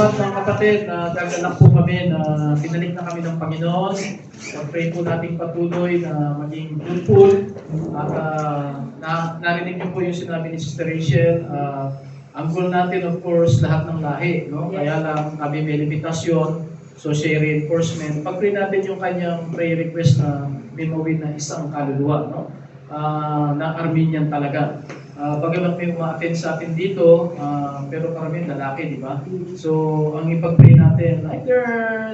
salamat mga kapatid na gaganak po kami na pinalik na kami ng Panginoon. Pag-pray po nating patuloy na maging fruitful. At narinig niyo po yung sinabi ni Sister Rachel. Ang goal natin, of course, lahat ng lahi. No? Kaya lang kami may limitasyon. So, siya reinforcement. Pag-pray natin yung kanyang prayer request na may mawin na isang kaluluwa. No? Na Armenian talaga. Bagamat may uma-attend sa atin dito, pero karamihan lalaki, di ba? So, ang ipag-pray natin, either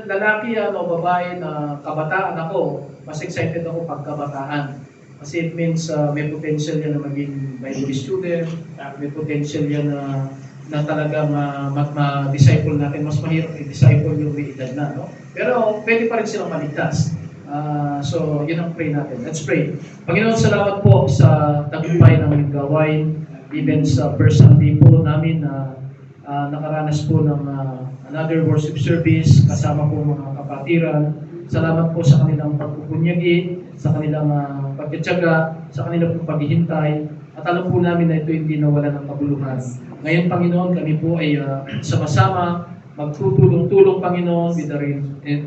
lalaki yan o babae na kabataan ako, mas excited ako pag kabataan. Kasi it means may potential yan na maging Bible student, may potential yan na talagang ma-disciple natin. Mas mahirap i-disciple yung may edad na, no? Pero pwede pa rin silang maligtas. So, yun ang pray natin. Let's pray. Panginoon, salamat po sa tagumpay ng gawain, even sa first Sunday po namin na nakaranas po ng another worship service kasama po mga kapatiran. Salamat po sa kanilang pagpupunyagi, sa kanilang pagtityaga, sa kanilang paghihintay. At alam po namin na ito hindi nawala ng kabuluhan. Ngayon, Panginoon, kami po ay sama-sama magtutulong-tulong, Panginoon, with the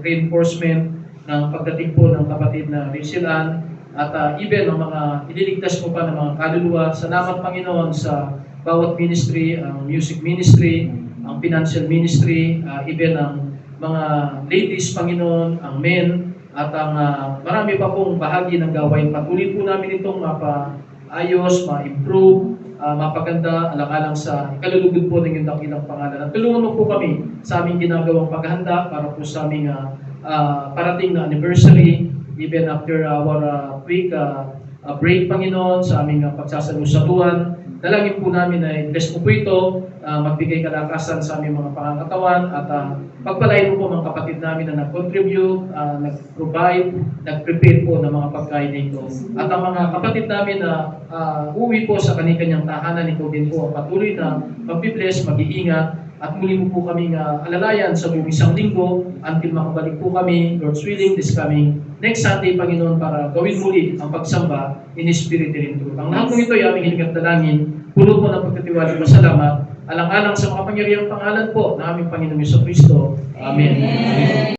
reinforcement ng pagdating po ng kapatid na Rachel Ann at even ang mga ililigtas po pa ng mga kaluluwa. Salamat, Panginoon, sa bawat ministry, ang music ministry, ang financial ministry, even ang mga ladies, Panginoon, ang men, at ang marami pa pong bahagi ng gawain. Patuloy po namin itong mapaayos, ma-improve, mapaganda, alang-alang sa ikalulugod po ng iyong dakilang pangalan. At tulungan mo po kami sa aming ginagawang paghahanda para po sa aming parating na anniversary, even after our quick break, Panginoon, sa aming pagsasalusaluhan. Dalangin po namin na i-bless mo po ito, magbigay kalakasan sa aming mga pangangatawan at pagpalain mo po mga kapatid namin na nag-contribute, nag-provide, nag-prepare po ng mga pagkain nito. At ang mga kapatid namin na uwi po sa kanyang tahanan, ito din po patuloy na mag-bless, mag-iingat, at muli mo po kaming alalayan sa buong isang linggo until makabalik po kami, Lord's willing, this coming next Sunday, Panginoon, para gawin muli ang pagsamba in Spirit and in truth. Ang lahat ng ito ay aming hiling at dalangin, puno po ng pagtitiwala at salamat, alang-alang sa makapangyarihang pangalan po na aming Panginoong Jesucristo. Amen. Amen.